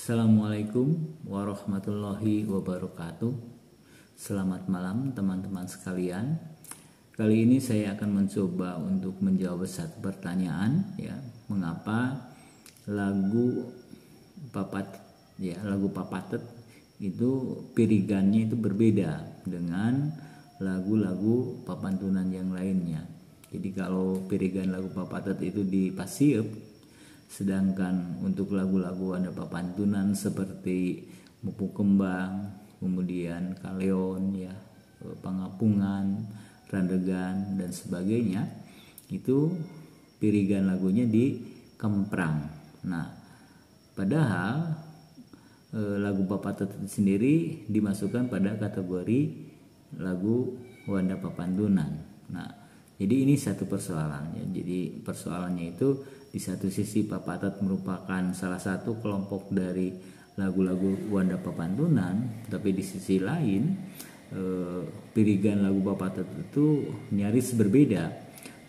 Assalamualaikum warahmatullahi wabarakatuh. Selamat malam teman-teman sekalian. Kali ini saya akan mencoba untuk menjawab satu pertanyaan, ya, mengapa lagu papatet itu pirigannya itu berbeda dengan lagu-lagu papantunan yang lainnya. Jadi kalau pirigan lagu papatet itu di Pasieup, sedangkan untuk lagu-lagu ada papantunan seperti Mupu Kembang, kemudian Kaleon, ya, Pangapungan, Randegan dan sebagainya, itu pirigan lagunya di Kemprang. Nah, padahal lagu papatet itu sendiri dimasukkan pada kategori lagu wanda papantunan. Nah, jadi ini satu persoalannya. Jadi persoalannya itu di satu sisi papatet merupakan salah satu kelompok dari lagu-lagu wanda papantunan, tapi di sisi lain pirigan lagu papatet itu nyaris berbeda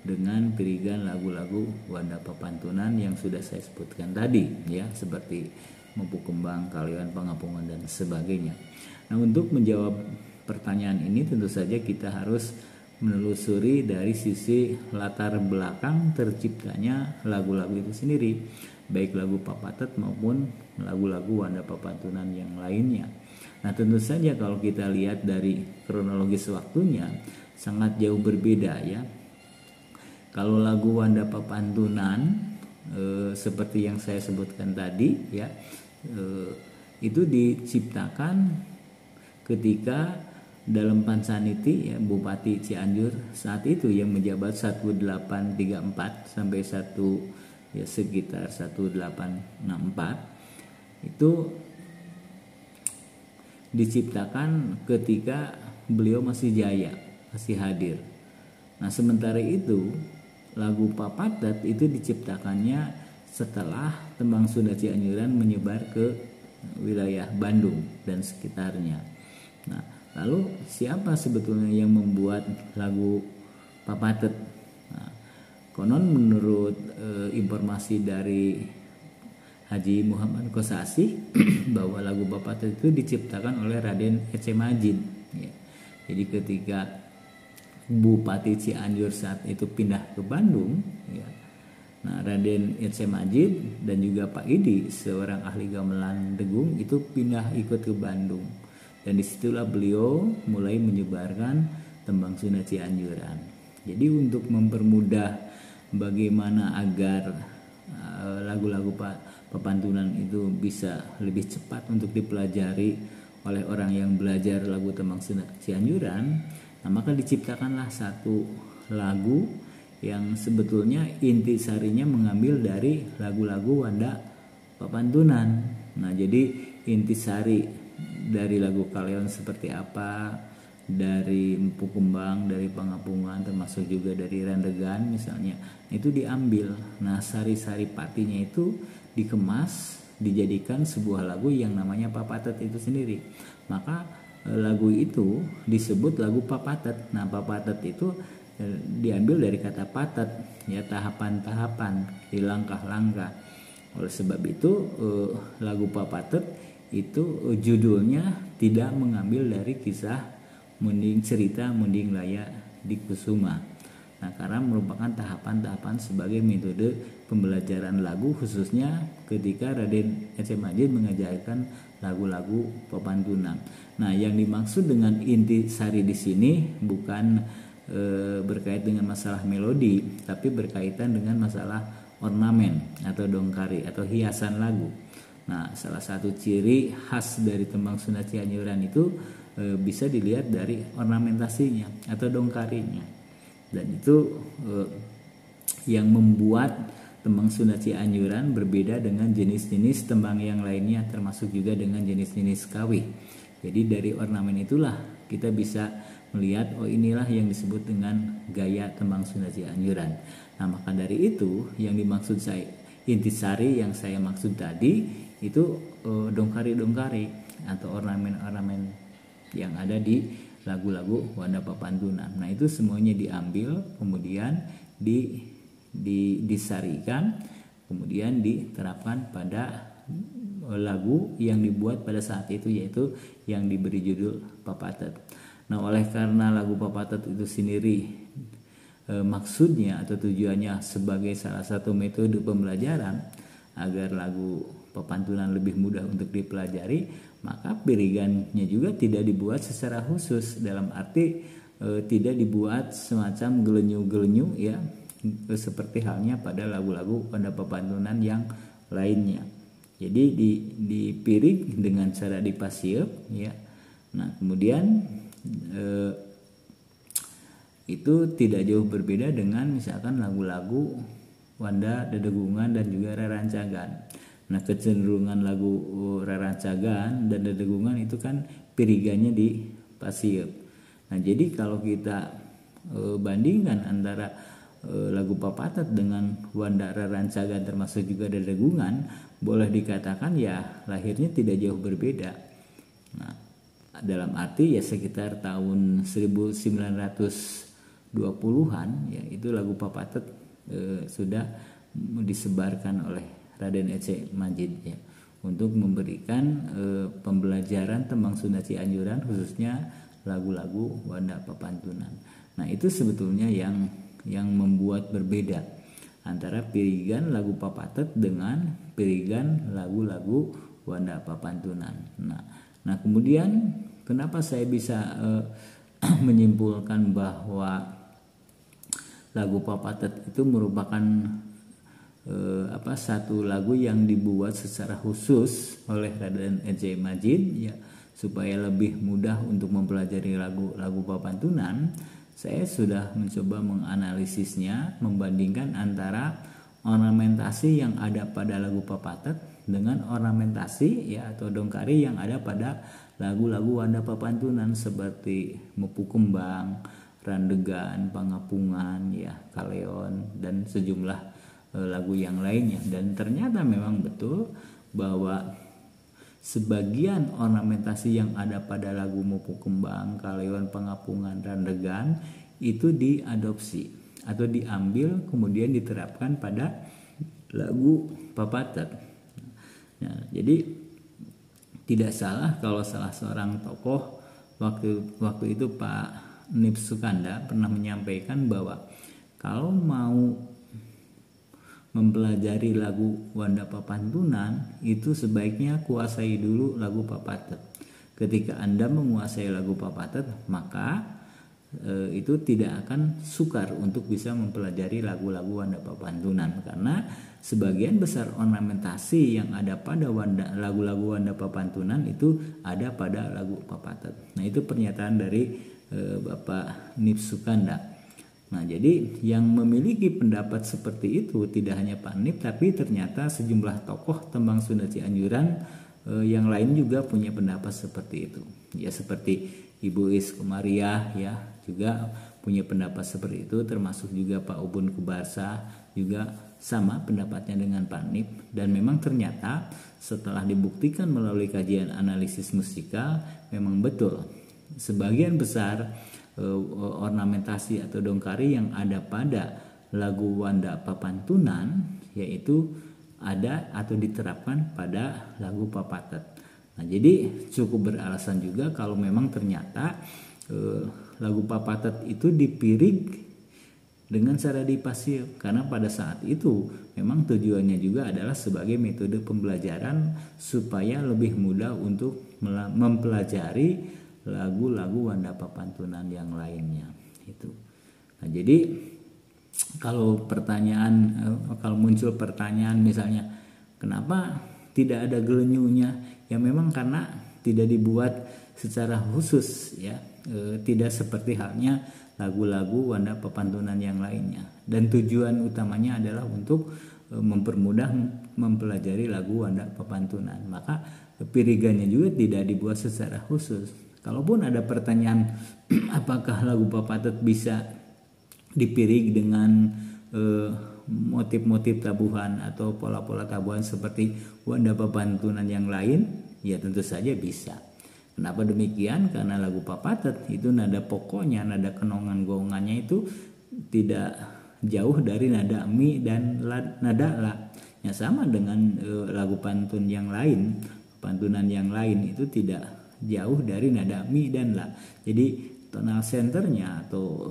dengan pirigan lagu-lagu wanda papantunan yang sudah saya sebutkan tadi, ya, seperti Mupu Kembang, Kaleon, Pangapungan dan sebagainya. Nah, untuk menjawab pertanyaan ini tentu saja kita harus menelusuri dari sisi latar belakang terciptanya lagu-lagu itu sendiri, baik lagu papatet maupun lagu-lagu wanda papantunan yang lainnya. Nah, tentu saja kalau kita lihat dari kronologis waktunya sangat jauh berbeda, ya. Kalau lagu wanda papantunan seperti yang saya sebutkan tadi, ya, itu diciptakan ketika dalam Pansaniti, ya, Bupati Cianjur saat itu yang menjabat 1834 sampai sekitar 1864 itu diciptakan ketika beliau masih jaya, masih hadir. Nah, sementara itu lagu papatet itu diciptakannya setelah Tembang Sunda Cianjuran menyebar ke wilayah Bandung dan sekitarnya. Nah, lalu siapa sebetulnya yang membuat lagu papatet? Nah, konon menurut informasi dari Haji Muhammad Kosasih bahwa lagu papatet itu diciptakan oleh Raden Ece Majid, ya. Jadi ketika Bupati Cianjur saat itu pindah ke Bandung, ya, nah, Raden Ece Majid dan juga Pak Idi, seorang ahli gamelan degung, itu pindah ikut ke Bandung. Dan disitulah beliau mulai menyebarkan Tembang Sunda Cianjuran. Jadi untuk mempermudah bagaimana agar lagu-lagu papantunan itu bisa lebih cepat untuk dipelajari oleh orang yang belajar lagu Tembang Sunda Cianjuran, nah, maka diciptakanlah satu lagu yang sebetulnya intisarinya mengambil dari lagu-lagu wanda papantunan. Nah, jadi intisari dari lagu Kaleon seperti apa, dari Mupu Kembang, dari Pangapungan, termasuk juga dari Randegan misalnya, itu diambil. Nah, sari-sari patinya itu dikemas, dijadikan sebuah lagu yang namanya papatet itu sendiri. Maka lagu itu disebut lagu papatet. Nah, papatet itu diambil dari kata patet, ya, tahapan-tahapan, di langkah-langkah. Oleh sebab itu lagu papatet itu judulnya tidak mengambil dari kisah cerita Munding Laya di Kusuma. Nah, karena merupakan tahapan-tahapan sebagai metode pembelajaran lagu, khususnya ketika Raden Ece Majid mengajarkan lagu-lagu papantunan. Nah, yang dimaksud dengan intisari di sini bukan berkait dengan masalah melodi, tapi berkaitan dengan masalah ornamen atau dongkari atau hiasan lagu. Nah, salah satu ciri khas dari Tembang Sunda Cianjuran itu bisa dilihat dari ornamentasinya atau dongkarinya. Dan itu yang membuat Tembang Sunda Cianjuran berbeda dengan jenis-jenis tembang yang lainnya, termasuk juga dengan jenis-jenis kawih. Jadi dari ornamen itulah kita bisa melihat, oh, inilah yang disebut dengan gaya Tembang Sunda Cianjuran. Nah, maka dari itu yang dimaksud saya intisari yang saya maksud tadi itu dongkari-dongkari atau ornamen-ornamen yang ada di lagu-lagu wanda papantunan. Nah, itu semuanya diambil, kemudian disarikan, kemudian diterapkan pada lagu yang dibuat pada saat itu, yaitu yang diberi judul Papatet. Nah, oleh karena lagu Papatet itu sendiri maksudnya atau tujuannya sebagai salah satu metode pembelajaran agar lagu pepantunan lebih mudah untuk dipelajari, maka pirigannya juga tidak dibuat secara khusus, dalam arti tidak dibuat semacam gelenyu-gelenyu ya, seperti halnya pada lagu-lagu pada pepantunan yang lainnya. Jadi dipirik dengan cara dipasieup ya. Nah, kemudian itu tidak jauh berbeda dengan misalkan lagu-lagu wanda dedegungan dan juga rerancagan. Nah, kecenderungan lagu rerancagan dan dedegungan itu kan pirigannya di pasieup. Nah, jadi kalau kita bandingkan antara lagu Papatet dengan wanda rerancagan termasuk juga dedegungan, boleh dikatakan ya lahirnya tidak jauh berbeda. Nah, dalam arti ya sekitar tahun 1920-an ya, itu lagu Papatet sudah disebarkan oleh Raden Ece Majid ya, untuk memberikan pembelajaran tembang Sunda Cianjuran, khususnya lagu-lagu wanda pepantunan. Nah, itu sebetulnya yang membuat berbeda antara pirigan lagu Papatet dengan pirigan lagu-lagu wanda pepantunan. Nah, kemudian kenapa saya bisa menyimpulkan bahwa lagu Papatet itu merupakan satu lagu yang dibuat secara khusus oleh Raden Ece Majid ya, supaya lebih mudah untuk mempelajari lagu pepantunan. Saya sudah mencoba menganalisisnya, membandingkan antara ornamentasi yang ada pada lagu Papatet dengan ornamentasi ya atau dongkari yang ada pada lagu-lagu wanda pepantunan seperti Mepu Kembang, Randegan, Pangapungan ya, Kaleon, dan sejumlah lagu yang lainnya. Dan ternyata memang betul bahwa sebagian ornamentasi yang ada pada lagu Mepu Kembang, Kaleon, Pangapungan, Randegan itu diadopsi atau diambil kemudian diterapkan pada lagu Papatet. Nah, jadi tidak salah kalau salah seorang tokoh waktu itu Pak Nip Sukanda pernah menyampaikan bahwa kalau mau mempelajari lagu wanda pepantunan itu sebaiknya kuasai dulu lagu Papatet. Ketika Anda menguasai lagu Papatet, maka itu tidak akan sukar untuk bisa mempelajari lagu-lagu wanda pepantunan, karena sebagian besar ornamentasi yang ada pada lagu-lagu wanda pepantunan itu ada pada lagu Papatet. Nah, itu pernyataan dari Bapak Nip Sukanda. Nah, jadi yang memiliki pendapat seperti itu tidak hanya Pak Nip, tapi ternyata sejumlah tokoh tembang Sunda Cianjuran yang lain juga punya pendapat seperti itu. Ya, seperti Ibu Is Komariah ya juga punya pendapat seperti itu, termasuk juga Pak Ubun Kubarsa juga sama pendapatnya dengan Pak Nip. Dan memang ternyata setelah dibuktikan melalui kajian analisis musikal, memang betul sebagian besar ornamentasi atau dongkari yang ada pada lagu wanda pepantunan yaitu ada atau diterapkan pada lagu Papatet. Nah, jadi cukup beralasan juga kalau memang ternyata lagu Papatet itu dipirik dengan cara dipasieup, karena pada saat itu memang tujuannya juga adalah sebagai metode pembelajaran supaya lebih mudah untuk mempelajari lagu-lagu wanda pepantunan yang lainnya itu. Nah, jadi kalau muncul pertanyaan misalnya kenapa tidak ada gelenyunya, ya memang karena tidak dibuat secara khusus ya, tidak seperti halnya lagu-lagu wanda pepantunan yang lainnya. Dan tujuan utamanya adalah untuk mempermudah mempelajari lagu wanda pepantunan, maka pirigannya juga tidak dibuat secara khusus. Kalaupun ada pertanyaan apakah lagu Papatet bisa dipirik dengan motif-motif tabuhan atau pola-pola tabuhan seperti wanda pepantunan yang lain, ya tentu saja bisa. Kenapa demikian? Karena lagu Papatet itu nada pokoknya, nada kenongan gongannya itu tidak jauh dari nada mi dan nada la. Ya sama dengan lagu pantun yang lain, pantunan yang lain itu tidak jauh dari nada mi dan la. Jadi tonal centernya atau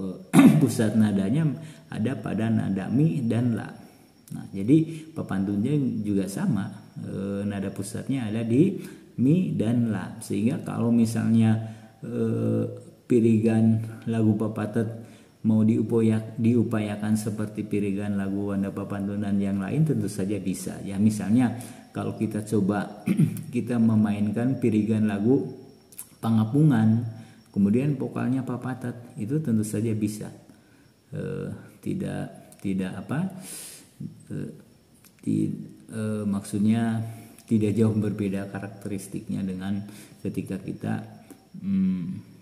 pusat nadanya ada pada nada mi dan la. Nah, jadi pepantunnya juga sama, nada pusatnya ada di mi dan la. Sehingga kalau misalnya pirigan lagu papatet mau diupayakan seperti pirigan lagu wanda papantunan yang lain, tentu saja bisa ya. Misalnya kalau kita coba kita memainkan pirigan lagu Pangapungan kemudian vokalnya papatet, itu tentu saja bisa, tidak apa maksudnya tidak jauh berbeda karakteristiknya dengan ketika kita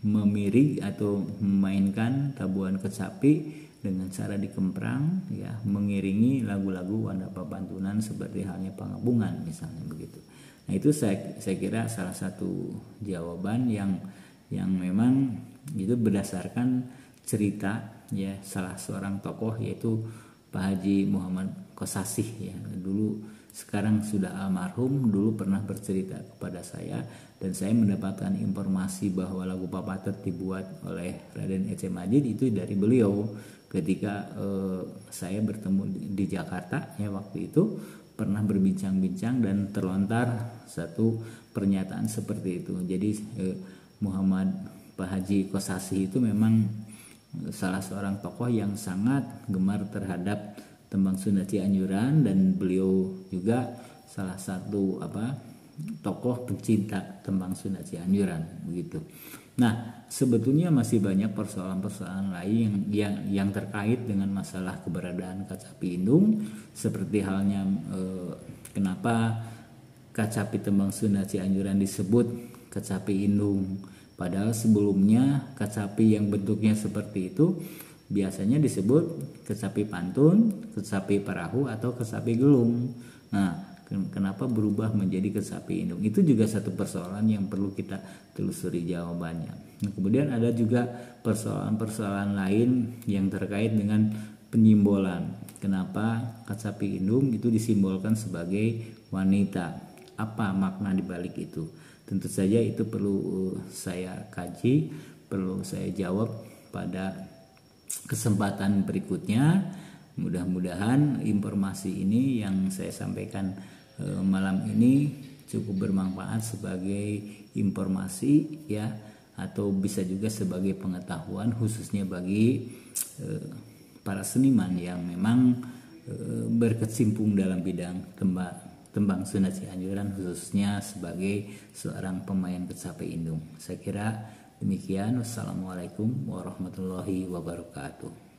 memiring atau memainkan tabuhan kecapi dengan cara dikemprang ya, mengiringi lagu-lagu wanda papantunan seperti halnya Pangapungan misalnya begitu. Nah itu saya kira salah satu jawaban yang memang itu berdasarkan cerita ya salah seorang tokoh, yaitu Pak Haji Muhammad Kosasih ya. Dulu sekarang sudah almarhum, dulu pernah bercerita kepada saya dan saya mendapatkan informasi bahwa lagu papatet dibuat oleh Raden Ece Majid itu dari beliau ketika saya bertemu di Jakarta ya. Waktu itu pernah berbincang-bincang dan terlontar satu pernyataan seperti itu. Jadi Muhammad Pak Haji Kosasih itu memang salah seorang tokoh yang sangat gemar terhadap tembang Sunda Cianjuran dan beliau juga salah satu tokoh pencinta tembang Sunda Cianjuran begitu. Nah, sebetulnya masih banyak persoalan-persoalan lain yang terkait dengan masalah keberadaan Kacapi Indung, seperti halnya kenapa Kacapi tembang Sunda Cianjuran disebut Kacapi Indung, padahal sebelumnya Kacapi yang bentuknya seperti itu biasanya disebut kecapi pantun, kecapi perahu atau kecapi gelung. Nah, kenapa berubah menjadi kecapi indung? Itu juga satu persoalan yang perlu kita telusuri jawabannya. Nah, kemudian ada juga persoalan-persoalan lain yang terkait dengan penyimbolan. Kenapa kecapi indung itu disimbolkan sebagai wanita? Apa makna dibalik itu? Tentu saja itu perlu saya kaji, perlu saya jawab pada kesempatan berikutnya. Mudah-mudahan informasi ini yang saya sampaikan malam ini cukup bermanfaat sebagai informasi ya, atau bisa juga sebagai pengetahuan khususnya bagi para seniman yang memang berkecimpung dalam bidang tembang Sunda Cianjuran, khususnya sebagai seorang pemain kecapi indung. Saya kira demikian. Wassalamualaikum warahmatullahi wabarakatuh.